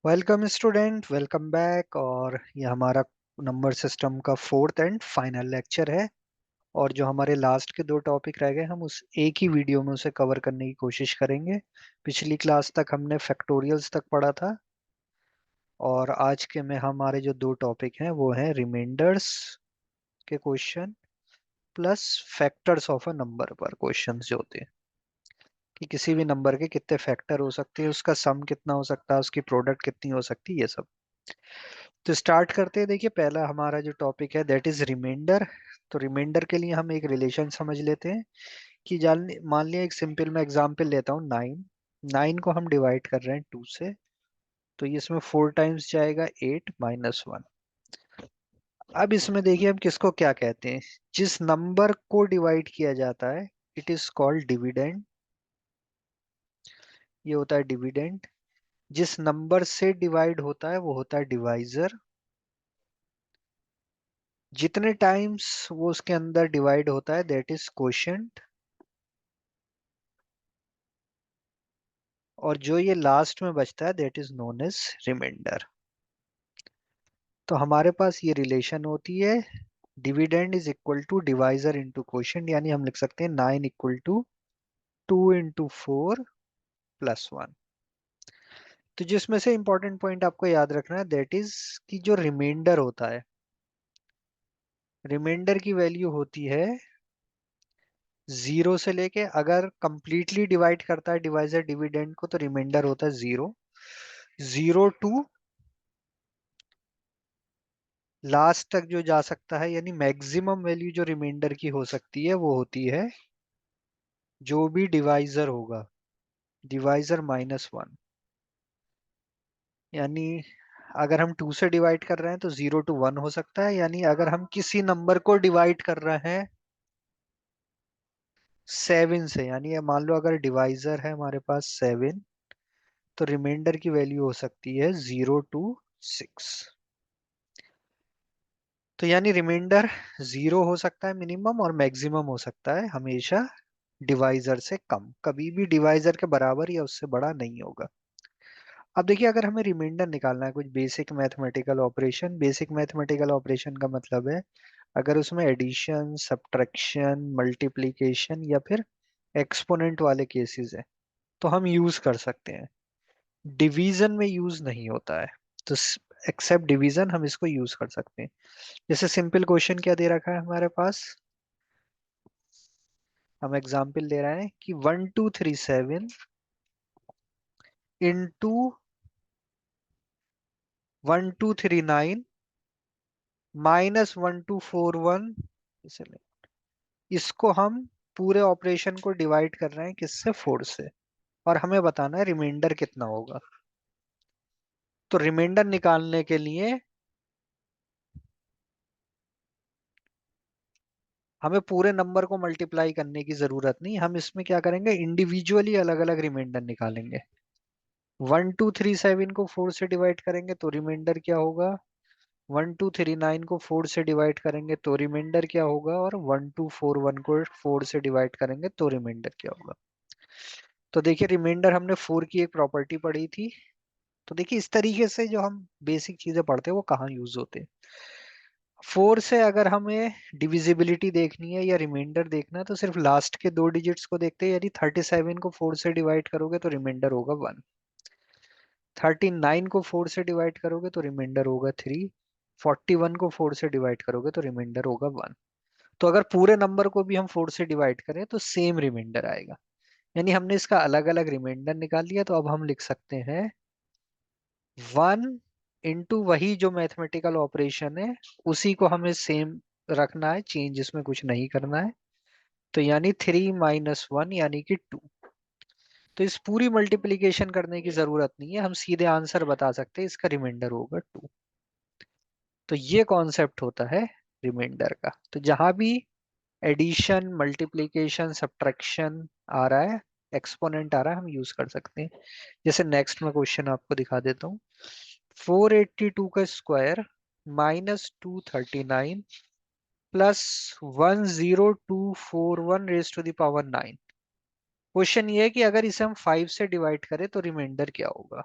Welcome student, welcome back. और ये हमारा नंबर सिस्टम का फोर्थ एंड फाइनल लेक्चर है। और जो हमारे लास्ट के दो टॉपिक रह गए, हम उस एक ही वीडियो में उसे कवर करने की कोशिश करेंगे। पिछली क्लास तक हमने फैक्टोरियल्स तक पढ़ा था, और आज के में हमारे जो दो टॉपिक हैं वो हैं रिमाइंडर्स के question plus factors of a number पर क्वेश्चंस जो होते हैं कि किसी भी नंबर के कितने फैक्टर हो सकते हैं, उसका सम कितना हो सकता है, उसकी प्रोडक्ट कितनी हो सकती है, ये सब। तो स्टार्ट करते हैं। देखिए, पहला हमारा जो टॉपिक है दैट इज रिमाइंडर। तो रिमाइंडर के लिए हम एक रिलेशन समझ लेते हैं कि जान मान लिया, एक सिंपल मैं एग्जांपल लेता हूँ। 9 को हम डिवाइड कर रहे हैं 2 से, तो ये इसमें 4 टाइम्स जाएगा, 8 - 1। अब इसमें देखिए हम किसको क्या कहते हैं। जिस नंबर को डिवाइड किया जाता है इट इज कॉल्ड डिविडेंड। ये होता है डिविडेंड। जिस नंबर से डिवाइड होता है वो होता है डिवाइजर। जितने टाइम्स वो उसके अंदर डिवाइड होता है दैट इज क्वोशिएंट। और जो ये लास्ट में बचता है that is known as remainder. तो हमारे पास ये रिलेशन होती है, dividend is equal to divisor into quotient. यानी हम लिख सकते हैं 9 इक्वल टू 2 × 4 + 1। तो जिसमें से इंपॉर्टेंट पॉइंट आपको याद रखना है दैट इज कि जो रिमाइंडर होता है, रिमाइंडर की वैल्यू होती है 0 से लेके, अगर कंप्लीटली डिवाइड करता है डिवाइजर डिविडेंड को तो रिमाइंडर होता है 0। 0 टू लास्ट तक जो जा सकता है, यानी मैक्सिमम वैल्यू जो रिमाइंडर की हो सकती है वो होती है जो भी डिवाइजर होगा, डिवाइजर -1। यानी अगर हम 2 से डिवाइड कर रहे हैं तो 0 to 1 हो सकता है। यानी अगर हम किसी नंबर को डिवाइड कर रहे हैं 7 से, यानी ये मान लो अगर डिवाइजर है हमारे पास 7, तो रिमाइंडर की वैल्यू हो सकती है 0 to 6। तो यानी रिमाइंडर 0 हो सकता है मिनिमम, और मैक्सिमम हो सकता है हमेशा डिवाइजर से कम। कभी भी डिवाइजर के बराबर या उससे बड़ा नहीं होगा। अब देखिए, अगर हमें रिमाइंडर निकालना है कुछ basic mathematical operation, basic mathematical operation का मतलब है अगर उसमें एडिशन, सब्ट्रैक्शन, मल्टीप्लिकेशन या फिर एक्सपोनेंट वाले केसेस है तो हम यूज कर सकते हैं। डिवीजन में यूज नहीं होता है। तो एक्सेप्ट डिवीजन हम इसको यूज कर सकते हैं। जैसे सिंपल क्वेश्चन क्या दे रखा है हमारे पास, हम एग्जाम्पल ले रहे हैं कि 1237 इंटू 1239 -1241। इसे इसको हम पूरे ऑपरेशन को डिवाइड कर रहे हैं किससे, 4 से, और हमें बताना है रिमाइंडर कितना होगा। तो रिमाइंडर निकालने के लिए हमें पूरे नंबर को मल्टीप्लाई करने की जरूरत नहीं, हम इसमें क्या करेंगे, इंडिविजुअली अलग अलग रिमाइंडर निकालेंगे। 1237 को 4 से डिवाइड करेंगे तो रिमाइंडर क्या होगा, 1239 को 4 से डिवाइड करेंगे तो रिमाइंडर क्या होगा, और 1241 को 4 से डिवाइड करेंगे तो रिमाइंडर क्या होगा। तो देखिए, रिमाइंडर हमने 4 की एक प्रॉपर्टी पढ़ी थी। तो देखिए, इस तरीके से जो हम बेसिक चीजें पढ़ते हैं वो कहाँ यूज होते हैं। 4 से अगर हमें डिविजिबिलिटी देखनी है या रिमाइंडर देखना है तो सिर्फ लास्ट के दो डिजिट्स को देखते हैं। यदि 37 को 4 से डिवाइड करोगे तो रिमाइंडर होगा 1। 39 को 4 से डिवाइड करोगे तो रिमाइंडर होगा 3। 41 को 4 से डिवाइड करोगे तो रिमाइंडर होगा 1। तो अगर पूरे नंबर को भी हम 4 से डिवाइड करें तो सेम रिमाइंडर आएगा। यानी हमने इसका अलग अलग रिमाइंडर निकाल लिया। तो अब हम लिख सकते हैं 1 इंटू वही जो मैथमेटिकल ऑपरेशन है उसी को हमें सेम रखना है, चेंज इसमें कुछ नहीं करना है। तो यानी 3 - 1 यानी कि 2। तो इस पूरी मल्टीप्लीकेशन करने की जरूरत नहीं है, हम सीधे आंसर बता सकते हैं इसका रिमाइंडर होगा 2। तो ये कॉन्सेप्ट होता है रिमाइंडर का। तो जहां भी एडिशन, मल्टीप्लिकेशन, सब्ट्रैक्शन आ रहा है, एक्सपोनेंट आ रहा है, हम यूज कर सकते हैं। जैसे नेक्स्ट में क्वेश्चन आपको दिखा देता हूँ। 482 का स्क्वायर -239 +10241 क्वेश्चन ये है कि अगर इसे हम 5 से डिवाइड करें तो रिमाइंडर क्या होगा।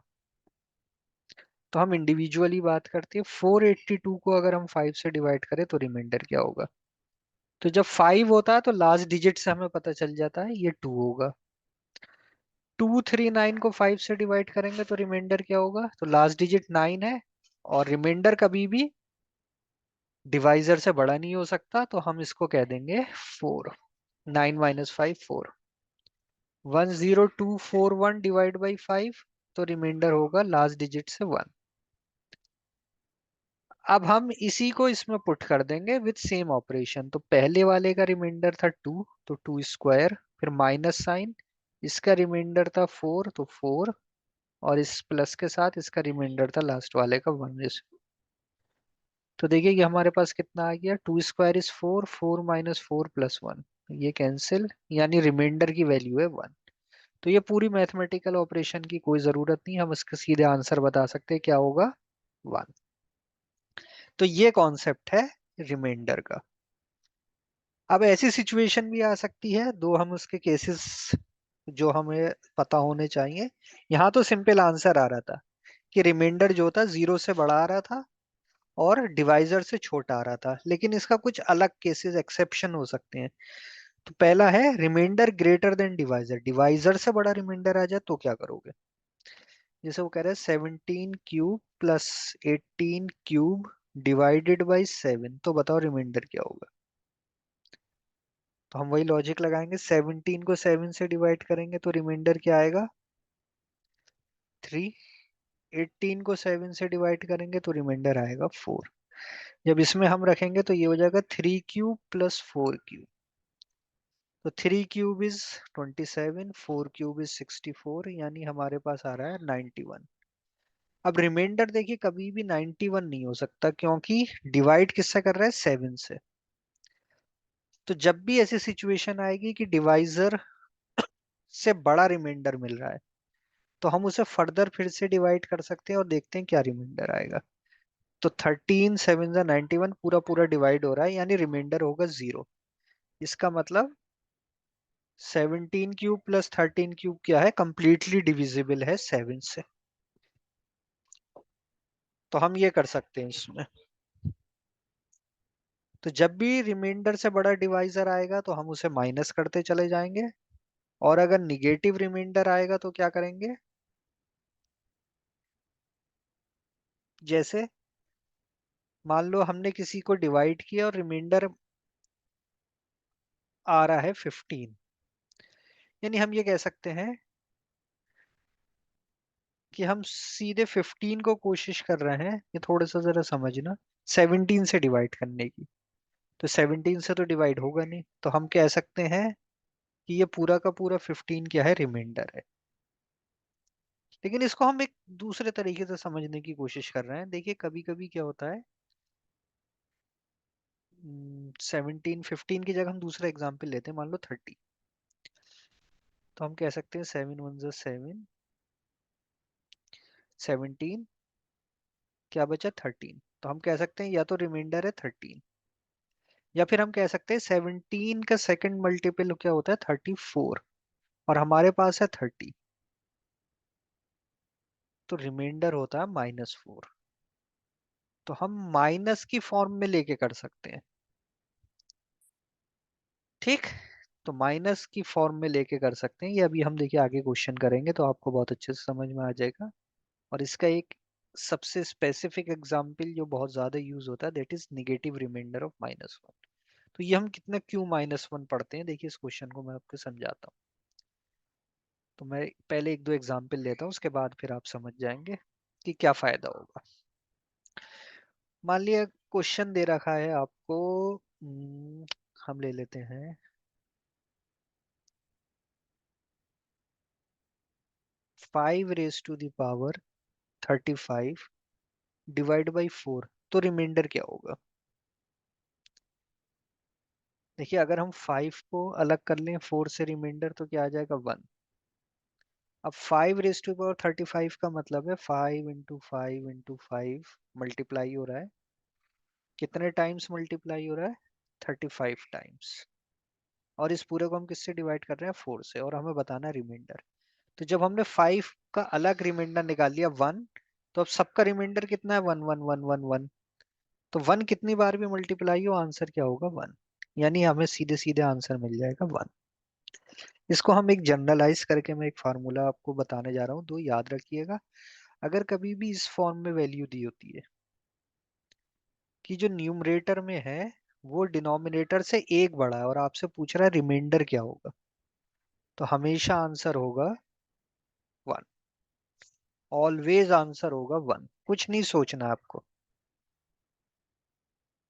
तो हम इंडिविजुअली बात करते हैं। 482 को अगर हम 5 से डिवाइड करें तो रिमाइंडर क्या होगा? तो जब 5 होता है तो लास्ट डिजिट से हमें पता चल जाता है ये 2 होगा। 239 को 5 से डिवाइड करेंगे तो रिमाइंडर क्या होगा? तो लास्ट डिजिट 9 है, और रिमाइंडर कभी भी डिवाइजर से बड़ा नहीं हो सकता, तो हम इसको कह देंगे 4। 9 माइनस 5 4। 10241 डिवाइड बाई 5, तो रिमाइंडर होगा लास्ट डिजिट से 1। अब हम इसी को इसमें पुट कर देंगे विथ सेम ऑपरेशन। तो पहले वाले का रिमाइंडर था 2, तो 2 स्क्वायर, फिर माइनस साइन, इसका रिमाइंडर था 4, तो 4, और इस प्लस के साथ इसका रिमाइंडर था लास्ट वाले का 1। तो देखिए कि हमारे पास कितना आ गया, 2 स्क्वायर इज 4, 4 माइनस 4 प्लस 1, ये कैंसिल, यानी रिमाइंडर की वैल्यू है 1। तो ये पूरी मैथमेटिकल ऑपरेशन की कोई जरूरत नहीं, हम इसका सीधे आंसर बता सकते हैं क्या होगा, 1। तो ये कॉन्सेप्ट है रिमाइंडर का। अब ऐसी सिचुएशन भी आ सकती है, दो हम उसके केसेस जो हमें पता होने चाहिए। यहाँ तो सिंपल आंसर आ रहा था कि रिमाइंडर जो था 0 से बड़ा आ रहा था और डिवाइजर से छोटा आ रहा था, लेकिन इसका कुछ अलग केसेस एक्सेप्शन हो सकते हैं। तो पहला है remainder greater than divisor, divisor से बड़ा रिमाइंडर आ जाए तो क्या करोगे? जैसे वो कह रहे हैं 17 cube plus 18 cube divided by 7, तो बताओ रिमाइंडर क्या होगा? तो हम वही लॉजिक लगाएंगे, 17 को 7 से डिवाइड करेंगे तो रिमाइंडर क्या आएगा, 3। 18 को 7 से डिवाइड करेंगे तो रिमाइंडर आएगा 4। जब इसमें हम रखेंगे तो ये हो जाएगा 3 क्यूब प्लस 4 क्यूब। तो 3 क्यूब इज 27, 4 क्यूब इज 64, यानी हमारे पास आ रहा है 91। अब रिमाइंडर देखिए कभी भी 91 नहीं हो सकता, क्योंकि डिवाइड किससे कर रहा है, 7 से। तो जब भी ऐसी सिचुएशन आएगी कि डिवाइजर से बड़ा रिमाइंडर मिल रहा है, तो हम उसे फर्दर फिर से डिवाइड कर सकते हैं और देखते हैं क्या रिमाइंडर आएगा। तो 13 7 जा 91 पूरा पूरा डिवाइड हो रहा है, यानी रिमाइंडर होगा 0। इसका मतलब 17 क्यूब प्लस 13 क्यूब क्या है, कंप्लीटली डिविजिबल है 7 से। तो हम ये कर सकते हैं इसमें। तो जब भी रिमाइंडर से बड़ा डिवाइजर आएगा तो हम उसे माइनस करते चले जाएंगे, और अगर निगेटिव रिमाइंडर आएगा तो क्या करेंगे, जैसे मान लो हमने किसी को डिवाइड किया और रिमाइंडर आ रहा है 15, यानी हम ये कह सकते हैं कि हम सीधे 15 को कोशिश कर रहे हैं, ये थोड़ा सा जरा समझना, 17 से डिवाइड करने की। तो 17 से तो डिवाइड होगा नहीं, तो हम कह सकते हैं कि ये पूरा का पूरा 15 क्या है, रिमाइंडर है। लेकिन इसको हम एक दूसरे तरीके से समझने की कोशिश कर रहे हैं। देखिए कभी कभी क्या होता है, 17 15 की जगह हम दूसरा एग्जाम्पल लेते हैं, मान लो 30। तो हम कह सकते हैं 7 1 जा 7, 17, क्या बचा 13। तो हम कह सकते हैं या तो रिमाइंडर है 13, या फिर हम कह सकते हैं 17 का सेकंड मल्टीपल क्या होता है, 34, और हमारे पास है 30, तो रिमाइंडर होता है -4। तो हम माइनस की फॉर्म में लेके कर सकते हैं, ठीक। तो माइनस की फॉर्म में लेके कर सकते हैं, ये अभी हम देखिए आगे क्वेश्चन करेंगे तो आपको बहुत अच्छे से समझ में आ जाएगा। और इसका एक सबसे स्पेसिफिक एग्जाम्पल जो बहुत ज्यादा यूज होता है, that is negative remainder of -1। तो ये हम कितना क्यों -1 पढ़ते हैं, देखिए इस क्वेश्चन को मैं आपको समझाता हूँ। तो मैं पहले एक दो एग्जाम्पल लेता हूँ, उसके बाद फिर आप समझ जाएंगे कि क्या फायदा होगा। मान लिया क्वेश्चन दे रखा है आपको, हम ले लेते हैं 5 raised to the power 35 divide by 4, तो रिमाइंडर क्या होगा? देखिए अगर हम 5 को अलग कर लें 4 से रिमाइंडर, तो क्या आ जाएगा 1। अब 5 raised to the power 35 का मतलब है 5 × 5 × 5 मल्टीप्लाई हो रहा है, कितने टाइम्स मल्टीप्लाई हो रहा है, 35 टाइम्स। और इस पूरे को हम किससे डिवाइड कर रहे हैं, 4 से, और हमें बताना है रिमाइंडर। तो जब हमने 5 का अलग रिमाइंडर निकाल लिया 1, तो अब सबका रिमाइंडर कितना है? One one one one one. तो वन कितनी बार भी मल्टीप्लाई हो, आंसर क्या होगा? वन। यानी हमें सीधे सीधे आंसर मिल जाएगा वन। इसको हम एक जनरलाइज करके मैं एक फार्मूला आपको बताने जा रहा हूँ, दो याद रखिएगा। अगर कभी भी इस फॉर्म में वैल्यू दी होती है कि जो न्यूमरेटर में है वो डिनोमिनेटर से एक बड़ा है और आपसे पूछ रहा है रिमाइंडर क्या होगा, तो हमेशा आंसर होगा वन। ऑलवेज आंसर होगा वन, कुछ नहीं सोचना आपको।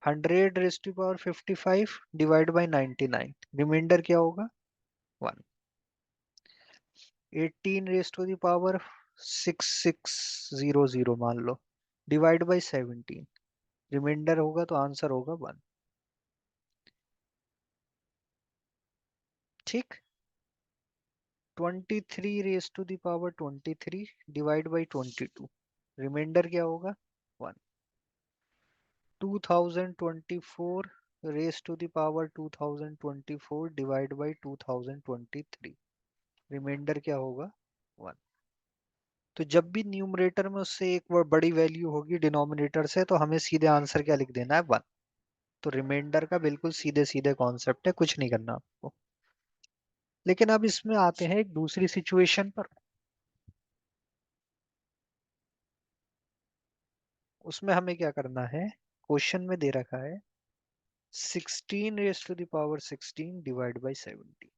100 raise to power 55 divide by 99, remainder क्या होगा? One. 18 raise to the power 6600 मान लो, डिवाइड बाई 17, रिमाइंडर होगा तो आंसर होगा वन। ठीक। 23 raise to the power 23 divide by 22, remainder क्या होगा? One. 2024 raise to the power 2024 divide by 2023, remainder क्या होगा? वन। तो जब भी न्यूमरेटर में उससे एक बड़ी वैल्यू होगी डिनोमिनेटर से, तो हमें सीधे आंसर क्या लिख देना है? वन। तो रिमाइंडर का बिल्कुल सीधे सीधे कॉन्सेप्ट है, कुछ नहीं करना आपको। लेकिन अब इसमें आते हैं एक दूसरी सिचुएशन पर। उसमें हमें क्या करना है? क्वेश्चन में दे रखा है 16 raise to the power 16 divide by 70।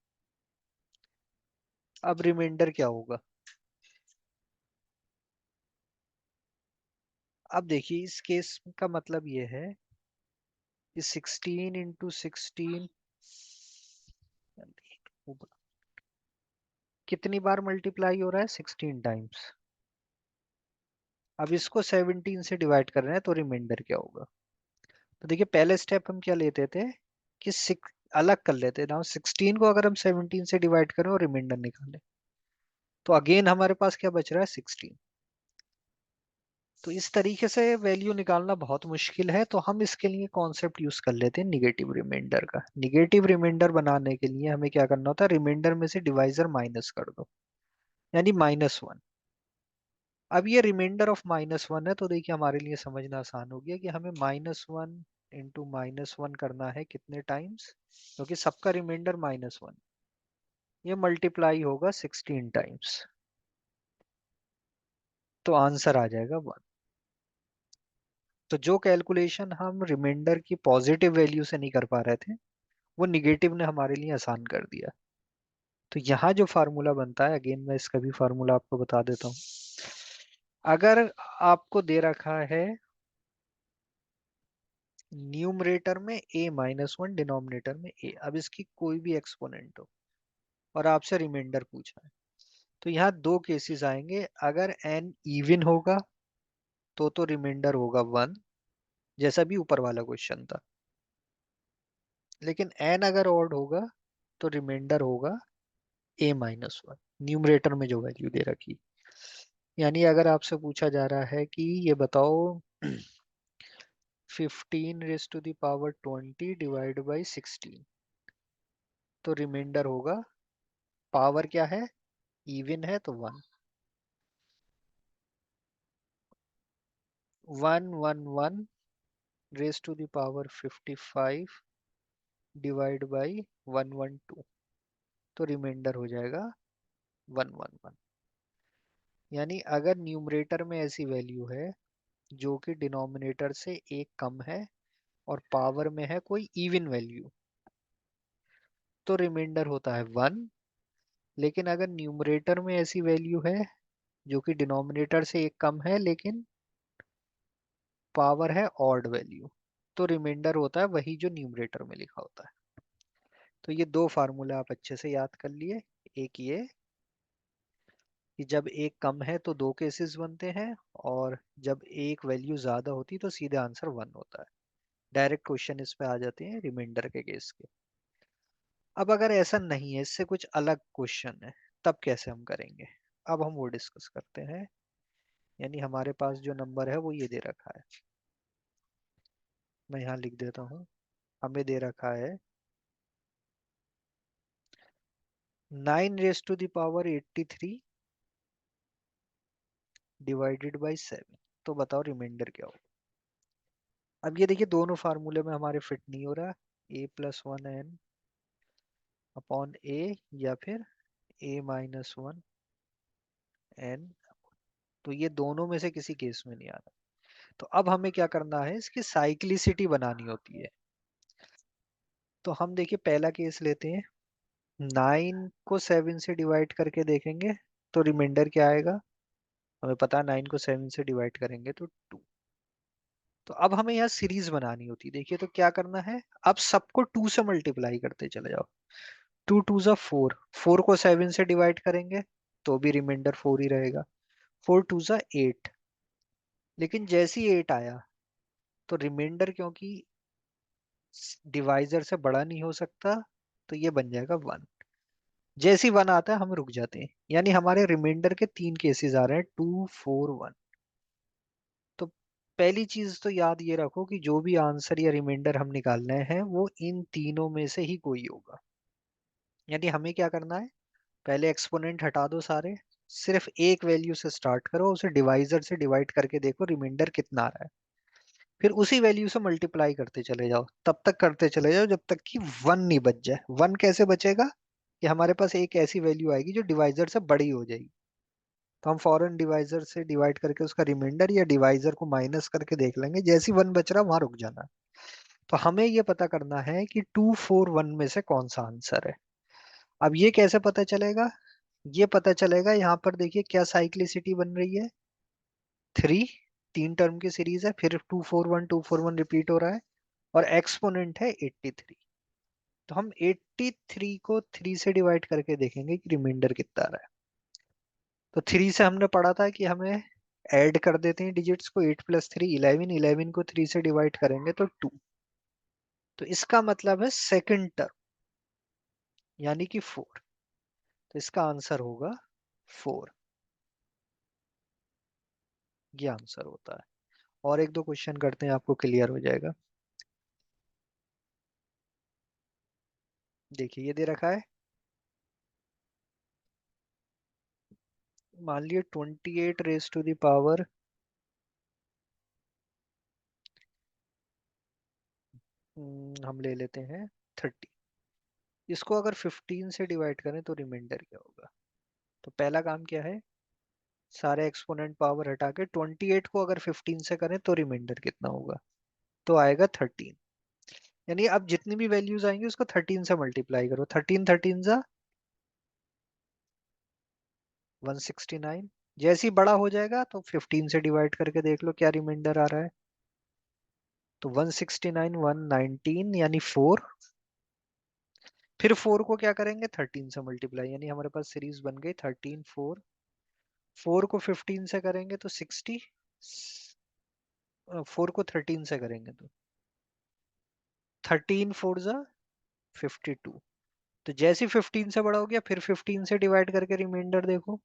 अब रिमाइंडर क्या होगा? अब देखिए, इस केस का मतलब ये है कि 16 × 16 कितनी बार मल्टीप्लाई हो रहा है? 16 टाइम्स। अब इसको 17 से डिवाइड कर रहे हैं, तो रिमाइंडर क्या होगा? तो देखिए, पहले स्टेप हम क्या लेते थे कि सिक्स अलग कर लेते ना, 16 को अगर हम 17 से डिवाइड करें और रिमाइंडर निकालें, तो अगेन हमारे पास क्या बच रहा है? 16। तो इस तरीके से वैल्यू निकालना बहुत मुश्किल है, तो हम इसके लिए कॉन्सेप्ट यूज कर लेते हैं निगेटिव रिमाइंडर का। निगेटिव रिमाइंडर बनाने के लिए हमें क्या करना होता है? रिमाइंडर में से डिवाइजर माइनस कर दो, यानी -1। अब ये रिमाइंडर ऑफ -1 है, तो देखिए हमारे लिए समझना आसान हो गया कि हमें -1 × -1 करना है कितने टाइम्स, क्योंकि सबका रिमाइंडर -1। ये मल्टीप्लाई होगा 16 टाइम्स, तो आंसर आ जाएगा वन। तो जो कैलकुलेशन हम रिमाइंडर की पॉजिटिव वैल्यू से नहीं कर पा रहे थे, वो निगेटिव ने हमारे लिए आसान कर दिया। तो यहाँ जो फार्मूला बनता है, अगेन मैं इसका भी फार्मूला आपको बता देता हूँ। अगर आपको दे रखा है न्यूमरेटर में a-1, डिनोमिनेटर में a, अब इसकी कोई भी एक्सपोनेंट हो और आपसे रिमाइंडर पूछा है, तो यहाँ दो केसेस आएंगे। अगर n इवन होगा तो रिमाइंडर होगा वन, जैसा भी ऊपर वाला क्वेश्चन था। लेकिन n अगर ऑड होगा तो रिमाइंडर होगा a-1, न्यूमरेटर में जो वैल्यू दे रखी। यानी अगर आपसे पूछा जा रहा है कि ये बताओ 15 raise to the power 20 divide by 16, तो रिमाइंडर होगा, पावर क्या है? इवन है तो one. 111 raise to the power 55 divide by 112, तो रिमाइंडर हो जाएगा 111। यानी अगर न्यूमरेटर में ऐसी वैल्यू है जो कि डिनोमिनेटर से एक कम है और पावर में है कोई इवन वैल्यू, तो रिमाइंडर होता है वन। लेकिन अगर न्यूमरेटर में ऐसी वैल्यू है जो कि डिनोमिनेटर से एक कम है लेकिन पावर है ऑड वैल्यू, तो रिमाइंडर होता है वही जो न्यूमरेटर में लिखा होता है। तो ये दो फार्मूले आप अच्छे से याद कर लिए। एक ये कि जब एक कम है तो दो केसेस बनते हैं, और जब एक वैल्यू ज्यादा होती तो सीधे आंसर वन होता है। डायरेक्ट क्वेश्चन इस पे आ जाते हैं रिमाइंडर के केस के। अब अगर ऐसा नहीं है, इससे कुछ अलग क्वेश्चन है, तब कैसे हम करेंगे? अब हम वो डिस्कस करते हैं। यानी हमारे पास जो नंबर है वो ये दे रखा है, मैं यहाँ लिख देता हूँ। हमें दे रखा है 9 raise to the power 83 divided by 7। तो बताओ रिमाइंडर क्या होगा। अब ये देखिए दोनों फार्मूले में हमारे फिट नहीं हो रहा। a+1n अपॉन ए, या फिर a-1n। तो ये दोनों में से किसी केस में नहीं आ रहा। तो अब हमें क्या करना है, इसकी साइक्लिसिटी बनानी होती है। तो हम देखिए पहला केस लेते हैं। 9 को 7 से डिवाइड करके देखेंगे तो रिमाइंडर क्या आएगा। हमें पता है 9 को 7 से डिवाइड करेंगे तो 2। तो अब हमें यहाँ सीरीज बनानी होती है। देखिए तो क्या करना है, अब सबको 2 से मल्टीप्लाई करते चले जाओ। 2 2 ज़ा 4, 4 को 7 से डिवाइड करेंगे तो भी रिमाइंडर 4 ही रहेगा। 4 2 ज़ा 8। लेकिन जैसे ही 8 आया तो रिमाइंडर, क्योंकि डिवाइजर से बड़ा नहीं हो सकता, तो ये बन जाएगा 1। जैसे ही 1 आता है हम रुक जाते हैं। यानी हमारे रिमाइंडर के 3 केसेस आ रहे हैं, 2 4 1। तो पहली चीज तो याद ये रखो कि जो भी आंसर या रिमाइंडर हम निकालने हैं वो इन तीनों में से ही कोई होगा। यानी हमें क्या करना है, पहले एक्सपोनेंट हटा दो सारे, सिर्फ एक वैल्यू से स्टार्ट करो, उसे डिवाइजर से डिवाइड करके देखो रिमाइंडर कितना आ रहा है। फिर उसी वैल्यू से मल्टीप्लाई करते चले जाओ, तब तक करते चले जाओ जब तक कि 1 नहीं बच जाए। 1 कैसे बचेगा, कि हमारे पास एक ऐसी वैल्यू आएगी जो डिवाइजर से बड़ी हो जाएगी। तो हम फॉरेन डिवाइजर से डिवाइड करके उसका रिमाइंडर या डिवाइजर को माइनस करके देख लेंगे, जैसे 1 बच रहा वहां रुक जाना। तो हमें ये पता करना है कि 2 4 1 में से कौन सा आंसर है। अब ये कैसे पता चलेगा, ये पता चलेगा यहाँ पर देखिए क्या साइक्लिसिटी बन रही है। 3, 3 टर्म की सीरीज है, फिर 2 4 1 रिपीट हो रहा है, और एक्सपोनेंट है 83। तो हम 83 को 3 से डिवाइड करके देखेंगे कि रिमाइंडर कितना आ रहा है। तो 3 से हमने पढ़ा था कि हमें ऐड कर देते हैं डिजिट्स को, 8 + 3 11, 11 को 3 से डिवाइड करेंगे तो 2। तो इसका मतलब है सेकंड टर्म, यानी कि 4। तो इसका आंसर होगा 4। ये आंसर होता है। और एक दो क्वेश्चन करते हैं, आपको क्लियर हो जाएगा। देखिए ये दे रखा है, मान लिया 28 raised to the power, हम ले लेते हैं 30। इसको अगर 15 से डिवाइड करें तो रिमाइंडर क्या होगा। तो पहला काम क्या है, सारे एक्सपोनेंट पावर हटा के 28 को अगर 15 से करें तो रिमाइंडर कितना होगा। तो आएगा 13। यानी अब जितनी भी वैल्यूज आएंगी उसको 13 से मल्टीप्लाई करो। 13 13 ज़ा 169। जैसे ही बड़ा हो जाएगा तो 15 से डिवाइड करके देख लो क्या रिमाइंडर आ रहा है। तो 169 119 यानी 4। फिर 4 को क्या करेंगे, 13 से मल्टीप्लाई, यानी हमारे पास सीरीज बन गई 13 4। 4 को 15 से करेंगे तो 60। 4 को 13 से करेंगे तो 13 4 ज़ा 52। तो जैसे ही 15 से बड़ा हो गया फिर 15 से डिवाइड करके रिमाइंडर देखो।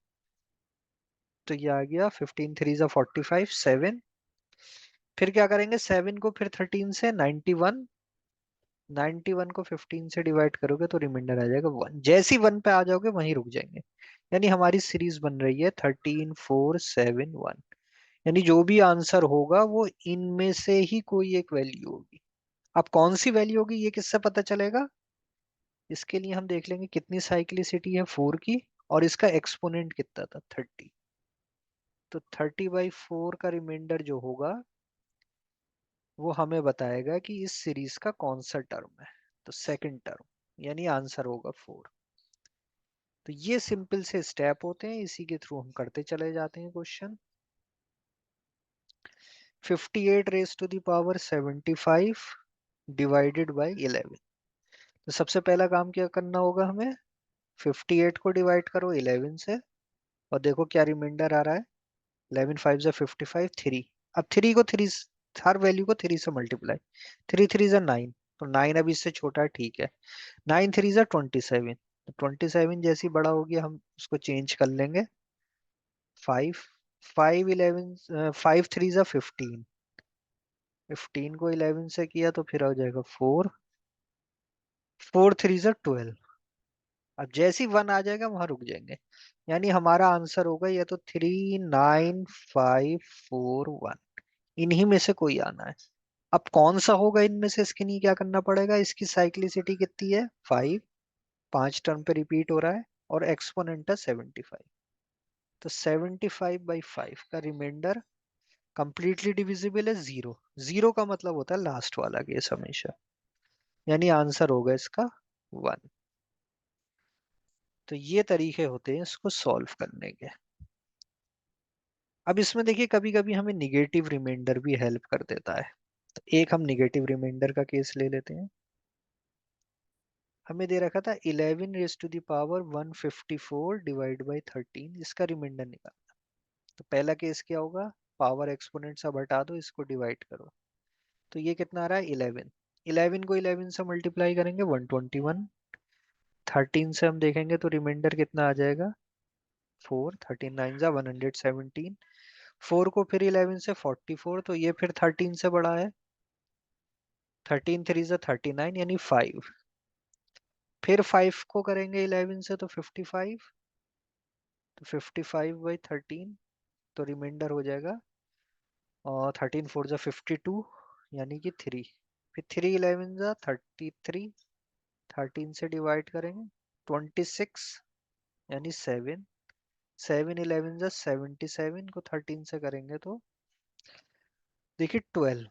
तो ये आ गया 15 3 ज़ा 45 7। फिर क्या करेंगे, 7 को फिर 13 से 91। 91 को 15 से डिवाइड करोगे तो रिमाइंडर आ जाएगा 1। जैसे ही 1 पे आ जाओगे वहीं रुक जाएंगे। यानी हमारी सीरीज बन रही है 13 4 7 1। यानी जो भी आंसर होगा वो इनमें से ही कोई एक वैल्यू होगी। अब कौन सी वैल्यू होगी ये किससे पता चलेगा, इसके लिए हम देख लेंगे कितनी साइक्लिसिटी है 4 की, और इसका एक्सपोनेंट कितना था 30। तो 30/4 का रिमाइंडर जो होगा वो हमें बताएगा कि इस सीरीज का कौन सा टर्म है। तो सेकंड टर्म, यानी आंसर होगा 4। तो ये सिंपल से स्टेप होते हैं, इसी के थ्रू हम करते चले जाते हैं question. 58 raised to the power 75 divided by 11। तो सबसे पहला काम क्या करना होगा हमें, 58 को डिवाइड करो 11 से, और देखो क्या रिमाइंडर आ रहा है। 11 5 ज़ा 55 3। अब 3 को 3, हर वैल्यू को 3 से मल्टीप्लाई। 3 3 ज़ा 9। तो 9 अभी इससे छोटा है, ठीक है। 9 3 ज़ा 27। 27 जैसे ही बड़ा हो गया हम उसको चेंज कर लेंगे। 5 5 11 5 3 ज़ा 15। 15 को 11 से किया तो फिर आ जाएगा 4। 4 3 ज़ा 12। अब जैसे ही 1 आ जाएगा वहां रुक जाएंगे। यानी हमारा आंसर होगा या तो 39541, इन्हीं में से कोई आना है। अब कौन सा होगा इनमें से, इसके लिए क्या करना पड़ेगा, इसकी साइक्लिसिटी कितनी है 5, 5 टर्म पे रिपीट हो रहा है, और एक्सपोनेंट है 75। तो 75/5 का रिमाइंडर कंप्लीटली डिविजिबल है 0। 0 का मतलब होता है लास्ट वाला केस हमेशा, यानी आंसर होगा इसका 1। तो ये तरीके होते हैं इसको सॉल्व करने के। अब इसमें देखिए कभी कभी हमें निगेटिव रिमाइंडर भी हेल्प कर देता है। तो एक हम निगेटिव रिमाइंडर का केस ले लेते हैं। हमें दे रखा था 11 raised to the power 154 divide by 13, इसका रिमाइंडर निकालना। तो पहला केस क्या होगा, पावर एक्सपोनेंट सब हटा दो, इसको डिवाइड करो। तो ये कितना आ रहा है 11। 11 को 11 से मल्टीप्लाई करेंगे 121। 13 से हम देखेंगे तो रिमाइंडर कितना आ जाएगा 4। 13 9 जा 117। 4 को फिर 11 से 44, तो ये फिर 13 से बड़ा है। 13 3 जा 39 यानी 5। फिर 5 को करेंगे 11 से तो 55। तो 55/13, तो रिमाइंडर हो जाएगा और 13 4 जा 52 यानी कि 3। फिर 3 11 जा 33, 13 से डिवाइड करेंगे 26 यानी 7। 7 11 जा 77 को 13 से करेंगे तो देखिए 12।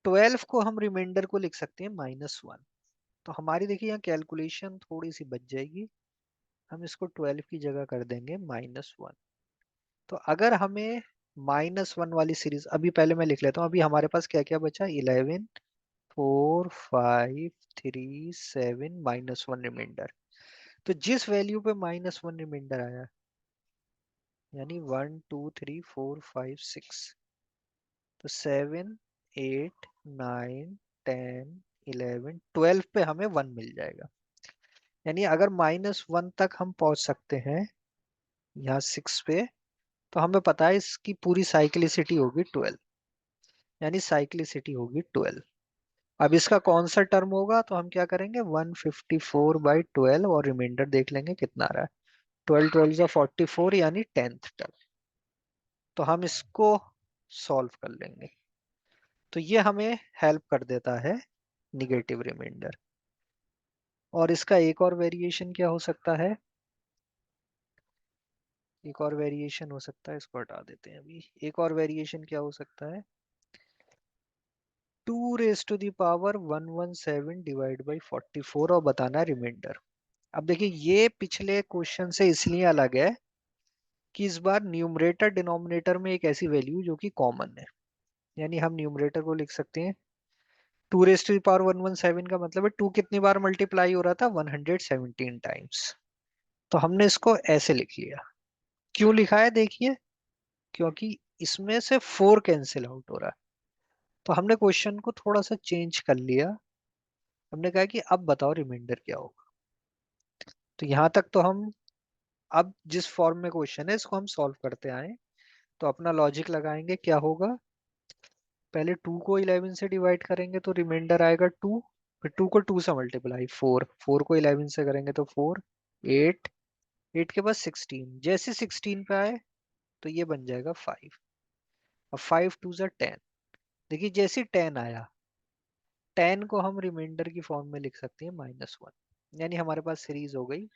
12 को हम रिमाइंडर को लिख सकते हैं -1। तो हमारी देखिए यहाँ कैलकुलेशन थोड़ी सी बच जाएगी। हम इसको 12 की जगह कर देंगे -1। तो अगर हमें -1 वाली सीरीज, अभी पहले मैं लिख लेता हूँ, अभी हमारे पास क्या क्या बचा, 11 4 5 3 7 -1 रिमाइंडर। तो जिस वैल्यू पे -1 रिमाइंडर आया, यानी 1 2 3 4 5 6, तो 7 8 9 10 11 12 पे हमें 1 मिल जाएगा। यानी अगर -1 तक हम पहुंच सकते हैं यहाँ 6 पे, तो हमें पता है इसकी पूरी साइक्लिसिटी होगी 12, यानी साइक्लिसिटी होगी 12। अब इसका कौन सा टर्म होगा, तो हम क्या करेंगे 154/12 और रिमाइंडर देख लेंगे कितना आ रहा है। 12 12 जा 44 यानी 10th टर्म। तो हम इसको सॉल्व कर लेंगे। तो ये हमें हेल्प कर देता है निगेटिव रिमाइंडर। और इसका एक और वेरिएशन क्या हो सकता है, एक और वेरिएशन हो सकता है, इसको हटा देते हैं अभी। एक और वेरिएशन क्या हो सकता है, 2 raised to the power 117 divide by 44 और बताना रिमाइंडर। अब देखिए ये पिछले क्वेश्चन से इसलिए अलग है कि इस बार न्यूमरेटर डिनोमिनेटर में एक ऐसी वैल्यू जो कि कॉमन है। यानी हम न्यूमरेटर को लिख सकते हैं 2 raised to the power 117 का मतलब है 2 कितनी बार मल्टीप्लाई हो रहा था 117 टाइम्स। तो हमने इसको ऐसे लिख लिया। क्यों लिखा है देखिए, क्योंकि इसमें से 4 कैंसिल आउट हो रहा है। तो हमने क्वेश्चन को थोड़ा सा चेंज कर लिया। हमने कहा कि अब बताओ रिमाइंडर क्या होगा। तो यहाँ तक तो हम अब जिस फॉर्म में क्वेश्चन है इसको हम सॉल्व करते आए। तो अपना लॉजिक लगाएंगे क्या होगा, पहले 2 को 11 से डिवाइड करेंगे तो रिमाइंडर आएगा 2। फिर 2 को 2 से मल्टीप्लाई 4, 4 को 11 से करेंगे तो 4 8, 8 के बाद 16, जैसे 16 पे आए तो ये बन जाएगा 5। अब 5 2 जा 10, देखिए जैसे 10 आया 10 को हम रिमाइंडर की फॉर्म में लिख सकते हैं -1। यानी हमारे पास सीरीज हो गई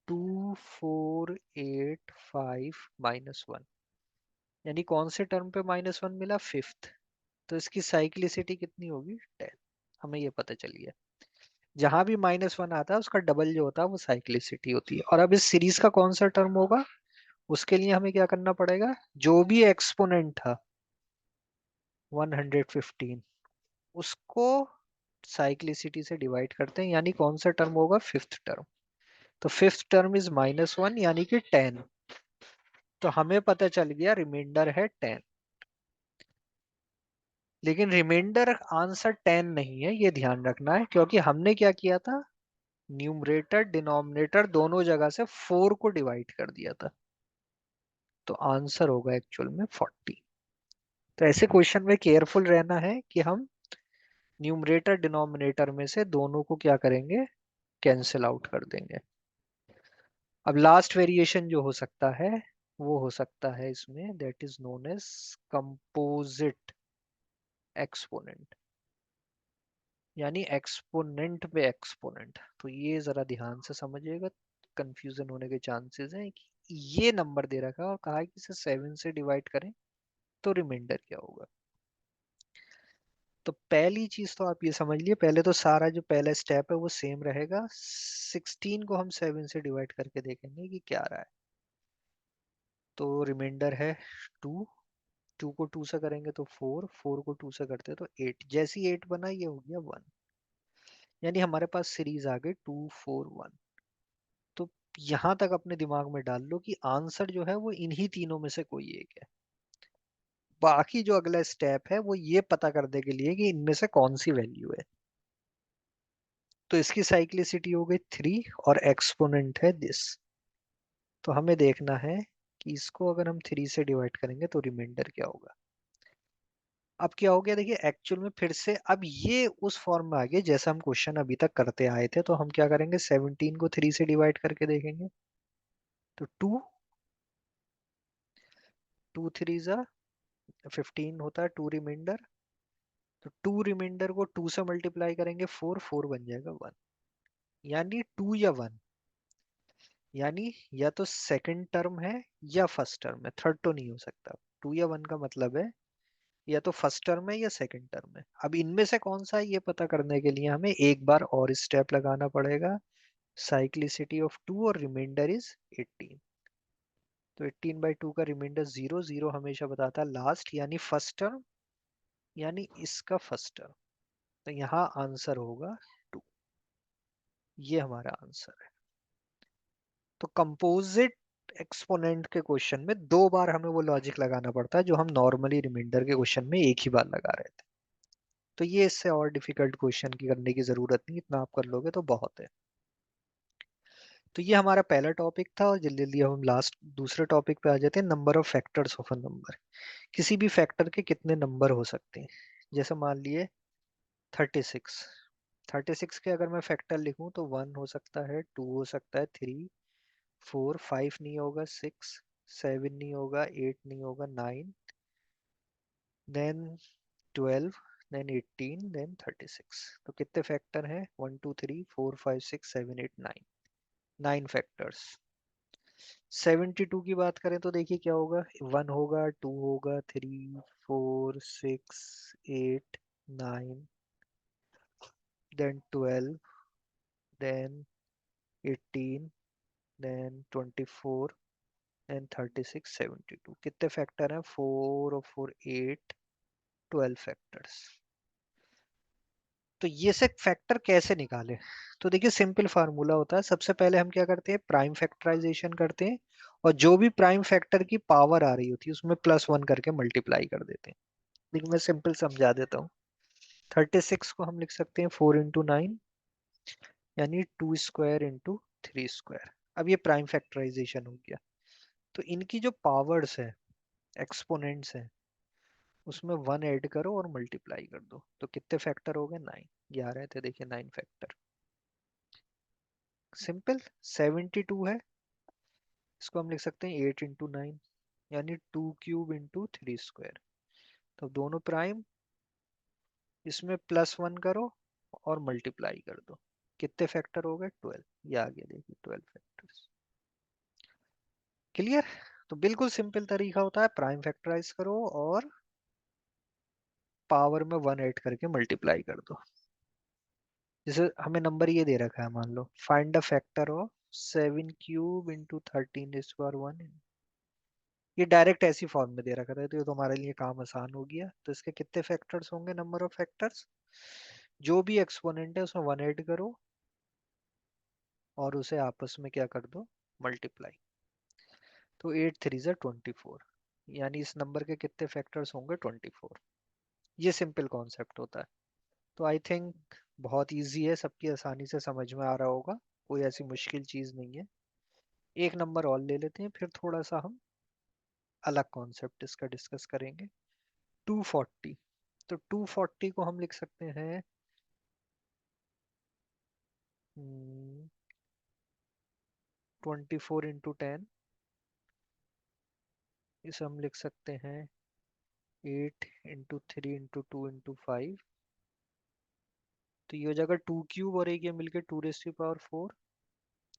2 4 8 5 -1। यानी कौन से टर्म पे -1 मिला, फिफ्थ। तो इसकी साइक्लिसिटी कितनी होगी 10। हमें ये पता चल गया, जहां भी -1 आता है उसका डबल जो होता है वो साइक्लिसिटी होती है। और अब इस सीरीज का कौन सा टर्म होगा, उसके लिए हमें क्या करना पड़ेगा, जो भी एक्सपोनेंट था 115 उसको साइक्लिसिटी से डिवाइड करते हैं, यानी कौन सा टर्म होगा, फिफ्थ टर्म। तो फिफ्थ टर्म इज -1 यानी कि 10। तो हमें पता चल गया रिमाइंडर है 10। लेकिन रिमाइंडर आंसर 10 नहीं है, ये ध्यान रखना है, क्योंकि हमने क्या किया था, न्यूमरेटर डिनोमिनेटर दोनों जगह से 4 को डिवाइड कर दिया था। तो आंसर होगा एक्चुअल में 40। तो ऐसे क्वेश्चन में केयरफुल रहना है कि हम न्यूमरेटर डिनोमिनेटर में से दोनों को क्या करेंगे, कैंसिल आउट कर देंगे। अब लास्ट वेरिएशन जो हो सकता है वो हो सकता है इसमें, that is known as composite exponent, यानी एक्सपोनेंट पे एक्सपोनेंट। तो ये जरा ध्यान से समझिएगा, कंफ्यूजन होने के चांसेस हैं कि ये नंबर दे रखा है और कहा है कि इसे 7 से डिवाइड करें तो रिमाइंडर क्या होगा। तो पहली चीज तो आप ये समझ लिए, पहले तो सारा जो पहला स्टेप है वो सेम रहेगा। 16 को हम 7 से डिवाइड करके देखेंगे कि क्या रहा है। तो रिमाइंडर है 2, 2 को 2 से करेंगे तो 4, 4 को 2 से करते तो 8, जैसे ही 8 बना ये हो गया 1, यानी हमारे पास सीरीज आ गई 2 4 1। तो यहां तक अपने दिमाग में डाल लो कि आंसर जो है वो इन्हीं तीनों में से कोई एक है। बाकी जो अगला स्टेप है वो ये पता करने के लिए कि इनमें से कौन सी वैल्यू है। तो इसकी साइक्लिसिटी हो गई 3 और एक्सपोनेंट है दिस। तो हमें देखना है कि इसको अगर हम 3 से डिवाइड करेंगे तो रिमाइंडर क्या होगा। अब क्या हो गया देखिए, एक्चुअल में फिर से अब ये उस फॉर्म में आ गया जैसा हम क्वेश्चन अभी तक करते आए थे। तो हम क्या करेंगे, 17 को 3 से डिवाइड करके देखेंगे तो 2, 2 3 जा 15 होता है, 2 रिमाइंडर। तो 2 रिमाइंडर को 2 से मल्टीप्लाई करेंगे 4, 4 बन जाएगा 1, यानी 2 या 1, यानी या तो सेकंड टर्म है या फर्स्ट टर्म है, थर्ड तो नहीं हो सकता। 2 या 1 का मतलब है या तो फर्स्ट टर्म है या सेकंड टर्म है। अब इनमें से कौन सा है ये पता करने के लिए हमें एक बार और स्टेप लगाना पड़ेगा। साइक्लिसिटी ऑफ 2 और रिमाइंडर इज 18। तो 18/2 का रिमाइंडर 0, 0 हमेशा बताता है लास्ट, यानी फर्स्ट टर्म, यानी इसका फर्स्ट टर्म। तो यहाँ आंसर होगा 2। ये हमारा आंसर है। तो कंपोजिट एक्सपोनेंट के क्वेश्चन में दो बार हमें वो लॉजिक लगाना पड़ता है जो हम नॉर्मली रिमाइंडर के क्वेश्चन में एक ही बार लगा रहे थे। तो ये इससे और डिफिकल्ट क्वेश्चन की करने की जरूरत नहीं, इतना आप कर लोगे तो बहुत है। तो ये हमारा पहला टॉपिक था और जल्दी जल्दी हम लास्ट दूसरे टॉपिक पे आ जाते हैं, number of factors of a number. किसी भी फैक्टर के कितने नंबर हो सकते हैं। जैसे मान लिए 36, 36 के अगर मैं फैक्टर लिखूं तो 1 हो सकता है, 2 हो सकता है, 3 4 5 नहीं होगा, 6 7 नहीं होगा, 8 नहीं होगा, 9 देन 12 देन 18 देन 36। तो कितने फैक्टर हैं, 1 2 3 4 5 6 7 8 9, 9 फैक्टर्स। 72 की बात करें तो देखिए क्या होगा, 1 होगा, 2 होगा, 3 4 6 8 9 देन 12 देन 18 देन 24 देन 36 72। कितने फैक्टर हैं, 4 और 4 8, 12 फैक्टर्स। तो ये से फैक्टर कैसे निकाले। तो देखिए सिंपल फार्मूला होता है, सबसे पहले हम क्या करते हैं, प्राइम फैक्टराइजेशन करते हैं और जो भी प्राइम फैक्टर की पावर आ रही होती है उसमें +1 करके मल्टीप्लाई कर देते हैं। देखिए मैं सिंपल समझा देता हूँ। 36 को हम लिख सकते हैं 4 × 9, यानी 2² × 3²। अब ये प्राइम फैक्टराइजेशन हो गया। तो इनकी जो पावर्स है, एक्सपोनेंट्स है, उसमें 1 ऐड करो और मल्टीप्लाई कर दो। तो कितने फैक्टर हो गए, 9। ये आ रहे थे देखिए 9 फैक्टर। सिंपल। 72 है, इसको हम लिख सकते हैं 8 × 9, यानी 2³ × 3²। तो दोनों प्राइम, इसमें +1 करो और मल्टीप्लाई कर दो। कितने फैक्टर हो गए, 12। ये आ गया देखिए 12 फैक्टर्स। क्लियर। तो बिल्कुल सिंपल तरीका होता है, प्राइम फैक्टराइज करो और पावर में 1 ऐड करके मल्टीप्लाई कर दो। जैसे हमें नंबर ये दे रखा है, मान लो फाइंड द फैक्टर ऑफ 7³ × 13⁻1। ये डायरेक्ट ऐसी फॉर्म में दे रखा था, तो ये तो हमारे लिए काम आसान हो गया। तो इसके कितने फैक्टर्स होंगे, नंबर ऑफ फैक्टर्स, जो भी एक्सपोनेंट है उसमें 1 ऐड करो और उसे आपस में क्या कर दो, मल्टीप्लाई। तो 8 3 = 24, यानी इस नंबर के कितने फैक्टर्स होंगे, 24। ये सिंपल कॉन्सेप्ट होता है। तो आई थिंक बहुत इजी है, सबकी आसानी से समझ में आ रहा होगा, कोई ऐसी मुश्किल चीज नहीं है। एक नंबर और ले लेते हैं, फिर थोड़ा सा हम अलग कॉन्सेप्ट इसका डिस्कस करेंगे। 240। तो 240 को हम लिख सकते हैं 24 into 10, इसे हम लिख सकते हैं 8 into 3 into 2 into 5। तो ये हो जाएगा 2 क्यूब और एक ये मिलके 2⁴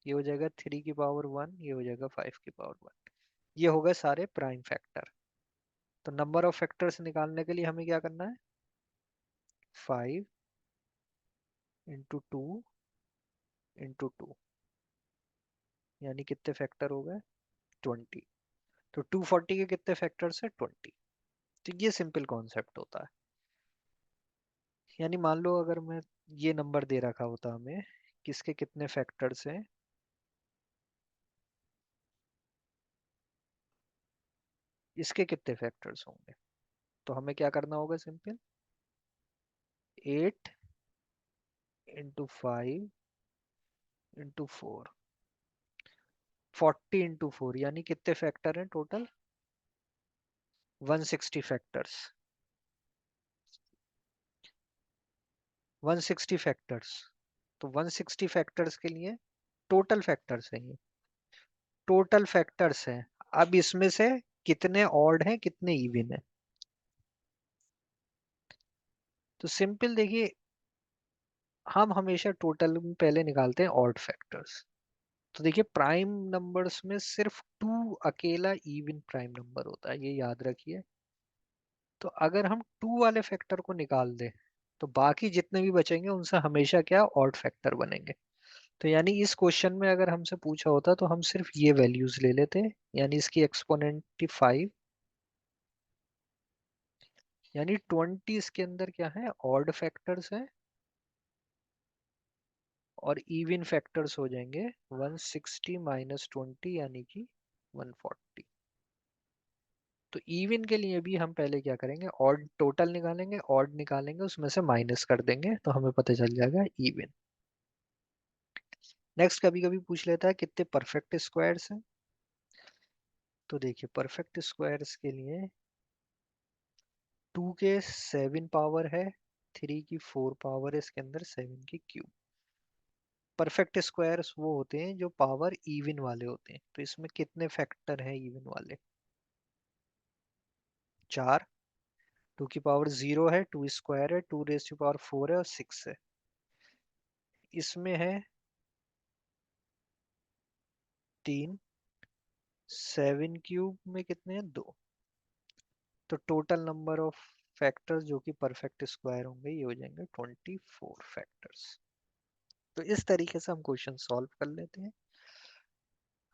ये हो जाएगा 3⁻1, ये हो जाएगा 5⁻1। ये हो गए सारे प्राइम फैक्टर। तो नंबर ऑफ फैक्टर्स निकालने के लिए हमें क्या करना है, 5 into 2 into 2, यानी कितने फैक्टर हो गए, 20। तो 240 के कितने फैक्टर्स है, 20। तो ये सिंपल कॉन्सेप्ट होता है। यानी मान लो अगर मैं ये नंबर दे रखा होता हमें, किसके कितने फैक्टर्स हैं, इसके कितने फैक्टर्स होंगे, तो हमें क्या करना होगा, सिंपल 8 into 5 into 4, 40 into 4, यानी कितने फैक्टर हैं टोटल, 160 फैक्टर्स। 160 फैक्टर्स। तो 160 फैक्टर्स के लिए टोटल फैक्टर्स हैं ये, टोटल फैक्टर्स हैं। अब इसमें से कितने ऑड हैं कितने इवन हैं, तो सिंपल देखिए, हम हमेशा टोटल में पहले निकालते हैं ऑड फैक्टर्स। तो देखिए प्राइम नंबर्स में सिर्फ 2 अकेला इवन प्राइम नंबर होता है, ये याद रखिए। तो अगर हम 2 वाले फैक्टर को निकाल दें, तो बाकी जितने भी बचेंगे उनसे हमेशा क्या, ऑड फैक्टर बनेंगे। तो यानी इस क्वेश्चन में अगर हमसे पूछा होता तो हम सिर्फ ये वैल्यूज ले लेते, यानी इसकी एक्सपोनेंट 5, यानी 20 इसके अंदर क्या है, ऑड फैक्टर्स है, और इवन फैक्टर्स हो जाएंगे 160 माइनस 20, यानी कि 140। तो इवन के लिए भी हम पहले क्या करेंगे, ऑड टोटल निकालेंगे, ऑड निकालेंगे उसमें से माइनस कर देंगे, तो हमें पता चल जाएगा इवन। नेक्स्ट कभी कभी पूछ लेता है कितने परफेक्ट स्क्वायर्स हैं। तो देखिए परफेक्ट स्क्वायर्स के लिए 2 के 7 पावर है, 3 की 4 पावर है, इसके अंदर 7 की क्यूब। परफेक्ट स्क्वायर्स वो होते हैं जो पावर इवन वाले होते हैं। तो इसमें कितने फैक्टर हैं इवन वाले, 4। 2 की पावर 0 है, 2 स्क्वायर है, 2⁴ है और 6 है। इसमें है 3, 7 क्यूब में कितने हैं, 2। तो टोटल नंबर ऑफ फैक्टर्स जो कि परफेक्ट स्क्वायर होंगे ये हो जाएंगे 24 फैक्टर्स। तो इस तरीके से हम क्वेश्चन सॉल्व कर लेते हैं।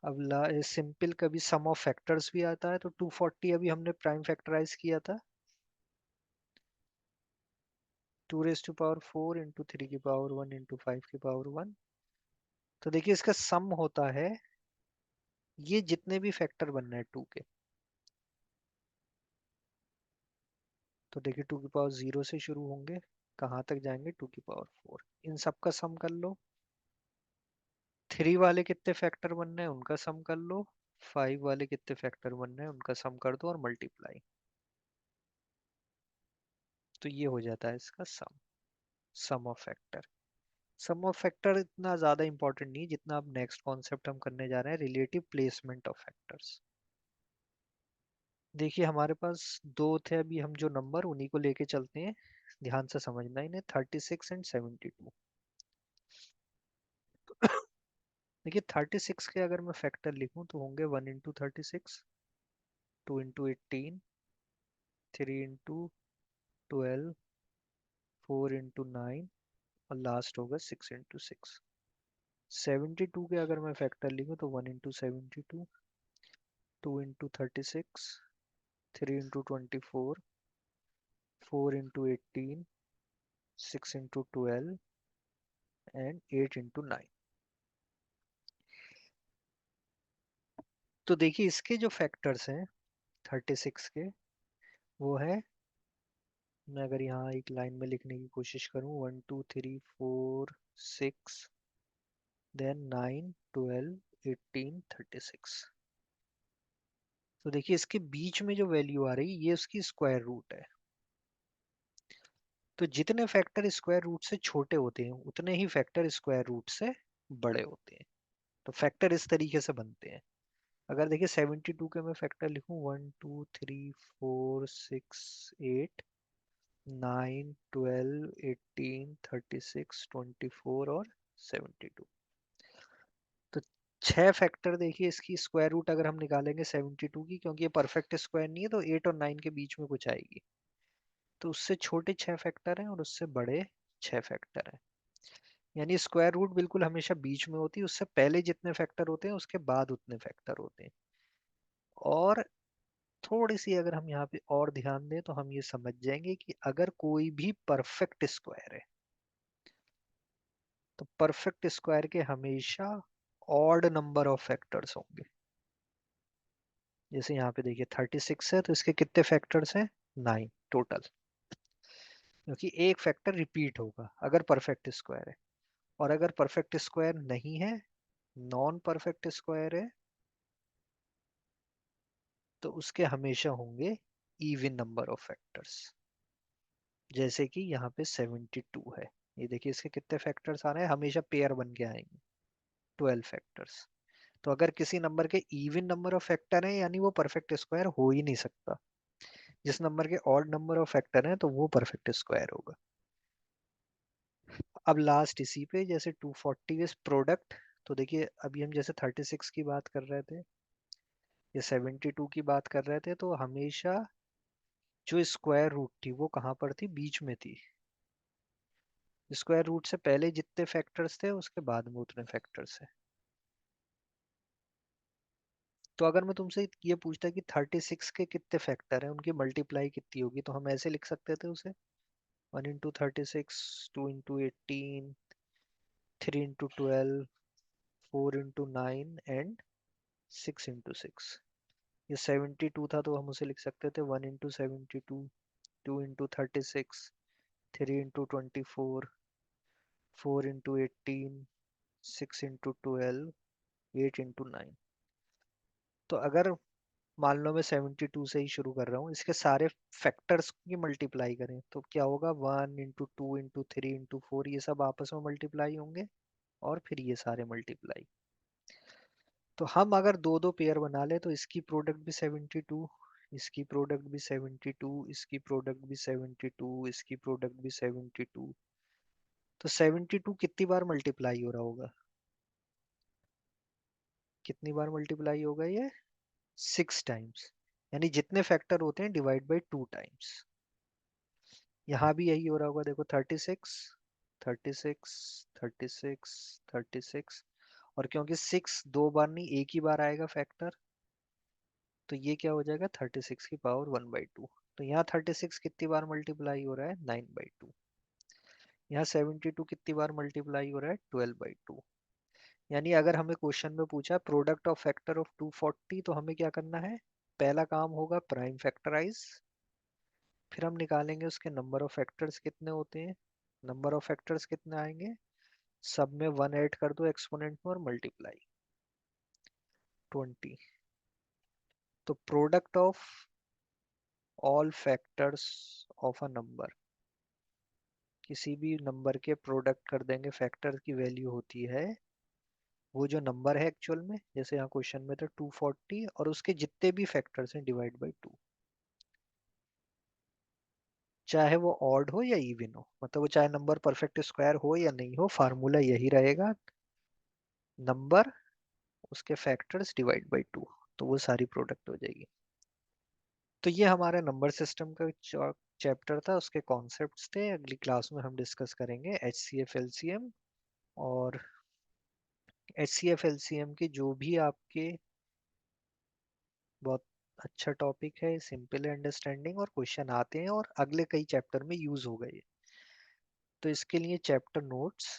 अब सिंपल कभी सम ऑफ फैक्टर्स भी आता है। तो 240 अभी हमने प्राइम फैक्टराइज किया था, 2⁴ इंटू 3⁻1 इंटू 5⁻1। तो देखिए इसका सम होता है, ये जितने भी फैक्टर बनना है 2 के, तो देखिए 2⁻0 से शुरू होंगे, कहाँ तक जाएंगे 2⁻4, इन सब का सम कर लो। 3 वाले कितने फैक्टर बनने हैं उनका सम कर लो, 5 वाले कितने फैक्टर बनने हैं उनका सम कर दो और मल्टीप्लाई। तो ये हो जाता है इसका sum, sum of factor. Sum of factor इतना ज्यादा इंपॉर्टेंट नहीं जितना अब नेक्स्ट कॉन्सेप्ट हम करने जा रहे हैं, रिलेटिव प्लेसमेंट ऑफ फैक्टर्स। देखिए हमारे पास दो थे अभी, हम जो नंबर उन्हीं को लेके चलते हैं, ध्यान से समझना इन्हें, 36 एंड 72। देखिए 36 के अगर मैं फैक्टर लिखूं तो होंगे 1 into 36, 2 into 18, 3 into 12, 4 into 9, और लास्ट होगा 6 into 6। 72 के अगर मैं फैक्टर लिखूं तो 1 into 72, 2 into 36, 3 into 24, 4 into 18, 6 into 12 and 8 into 9। तो देखिए इसके जो फैक्टर्स हैं 36 के, वो है, मैं अगर यहाँ एक लाइन में लिखने की कोशिश करूँ, 1 2 3 4 6, देन 9 12 18 36। तो देखिए इसके बीच में जो वैल्यू आ रही है ये उसकी स्क्वायर रूट है। तो जितने फैक्टर स्क्वायर रूट से छोटे होते हैं उतने ही फैक्टर स्क्वायर रूट से बड़े होते हैं। तो फैक्टर इस तरीके से बनते हैं। अगर देखिए 72 के मैं फैक्टर लिखूं, 1 2 3 4 6 8 9 12 18 36 24 और 72। तो छह फैक्टर देखिए इसकी स्क्वायर रूट अगर हम निकालेंगे 72 की, क्योंकि ये परफेक्ट स्क्वायर नहीं है तो 8 और 9 के बीच में कुछ आएगी। तो उससे छोटे छह फैक्टर हैं और उससे बड़े छह फैक्टर हैं। यानी स्क्वायर रूट बिल्कुल हमेशा बीच में होती है, उससे पहले जितने फैक्टर होते हैं उसके बाद उतने फैक्टर होते हैं। और थोड़ी सी अगर हम यहाँ पे और ध्यान दें तो हम ये समझ जाएंगे कि अगर कोई भी परफेक्ट स्क्वायर है तो परफेक्ट स्क्वायर के हमेशा ऑड नंबर ऑफ फैक्टर्स होंगे। जैसे यहाँ पे देखिए 36 है तो इसके कितने फैक्टर्स हैं? 9 टोटल, क्योंकि एक फैक्टर रिपीट होगा अगर परफेक्ट स्क्वायर है। और अगर परफेक्ट स्क्वायर नहीं है, नॉन परफेक्ट स्क्वायर है, तो उसके हमेशा होंगे इवन नंबर ऑफ फैक्टर्स। जैसे कि यहाँ पे 72 है, ये देखिए इसके कितने फैक्टर्स आ रहे हैं, हमेशा पेयर बन के आएंगे, 12 फैक्टर्स। तो अगर किसी नंबर के इवन नंबर ऑफ फैक्टर है यानी वो परफेक्ट स्क्वायर हो ही नहीं सकता। जिस नंबर के ऑड नंबर ऑफ फैक्टर हैं तो वो परफेक्ट स्क्वायर होगा। अब लास्ट इसी पे जैसे 240 इज प्रोडक्ट। तो देखिए अभी हम जैसे 36 की बात कर रहे थे या 72 की बात कर रहे थे, तो हमेशा जो स्क्वायर रूट थी वो कहाँ पर थी? बीच में थी। स्क्वायर रूट से पहले जितने फैक्टर्स थे उसके बाद में उतने फैक्टर्स है। तो अगर मैं तुमसे ये पूछता कि 36 के कितने फैक्टर हैं, उनकी मल्टीप्लाई कितनी होगी, तो हम ऐसे लिख सकते थे उसे, 1 into 36, 2 into 18, 3 into 12, 4 into 9 and 6 into 6। ये 72 था तो हम उसे लिख सकते थे 1 into 72, 2 into 36, 3 into 24, 4 into 18, 6 into 12, 8 into 9। तो अगर मान लो मैं 72 से ही शुरू कर रहा हूँ, इसके सारे फैक्टर्स की मल्टीप्लाई करें तो क्या होगा? 1 into 2 into 3 into 4, ये सब आपस में मल्टीप्लाई होंगे और फिर ये सारे मल्टीप्लाई। तो हम अगर दो दो पेयर बना ले तो इसकी प्रोडक्ट भी 72, इसकी प्रोडक्ट भी 72, इसकी प्रोडक्ट भी 72, इसकी प्रोडक्ट भी 72। तो 72 कितनी बार मल्टीप्लाई हो रहा होगा? कितनी बार मल्टीप्लाई होगा ये? 6 टाइम्स। यानी जितने फैक्टर होते हैं डिवाइड बाई 2 टाइम्स। यहाँ भी यही हो रहा होगा, देखो 36, 36, 36, 36। और क्योंकि 6 दो बार नहीं एक ही बार आएगा फैक्टर, तो ये क्या हो जाएगा? 36 की पावर 1/2। तो यहाँ 36 कितनी बार मल्टीप्लाई हो रहा है? 9/2। यहाँ 72 कितनी बार मल्टीप्लाई हो रहा है? 12/2। यानी अगर हमें क्वेश्चन में पूछा प्रोडक्ट ऑफ फैक्टर ऑफ 240, तो हमें क्या करना है? पहला काम होगा प्राइम फैक्टराइज, फिर हम निकालेंगे उसके नंबर ऑफ फैक्टर्स कितने होते हैं। नंबर ऑफ फैक्टर्स कितने आएंगे? सब में 1 ऐड कर दो एक्सपोनेंट में और मल्टीप्लाई 20। तो product of all factors of a number, किसी भी नंबर के प्रोडक्ट कर देंगे, फैक्टर की वैल्यू होती है वो जो नंबर है एक्चुअल में, जैसे यहाँ क्वेश्चन में था 240, और उसके जितने भी फैक्टर्स हैं डिवाइड बाई 2। चाहे वो ऑड हो या इवन हो, मतलब वो चाहे नंबर परफेक्ट स्क्वायर हो या नहीं हो, फार्मूला यही रहेगा, नंबर उसके फैक्टर्स डिवाइड बाई 2। तो वो सारी प्रोडक्ट हो जाएगी। तो ये हमारा नंबर सिस्टम का चैप्टर था, उसके कॉन्सेप्ट्स थे। अगली क्लास में हम डिस्कस करेंगे HCF LCM। और HCF LCM के जो भी आपके, बहुत अच्छा टॉपिक है, सिंपल है अंडरस्टैंडिंग, और क्वेश्चन आते हैं और अगले कई चैप्टर में यूज हो गए। तो इसके लिए चैप्टर नोट्स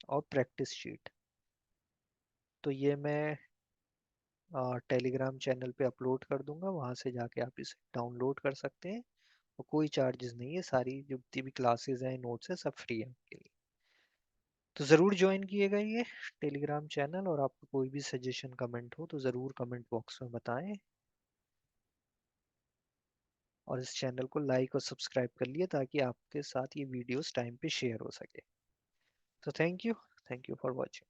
और प्रैक्टिस शीट, तो ये मैं टेलीग्राम चैनल पे अपलोड कर दूंगा, वहां से जाके आप इसे डाउनलोड कर सकते हैं। और कोई चार्जेस नहीं है, सारी जो जितनी भी क्लासेस हैं नोट्स है सब फ्री है आपके लिए। तो ज़रूर ज्वाइन किएगा ये टेलीग्राम चैनल, और आपको कोई भी सजेशन कमेंट हो तो ज़रूर कमेंट बॉक्स में बताएं। और इस चैनल को लाइक और सब्सक्राइब कर लिए ताकि आपके साथ ये वीडियोस टाइम पे शेयर हो सके। तो थैंक यू फॉर वॉचिंग।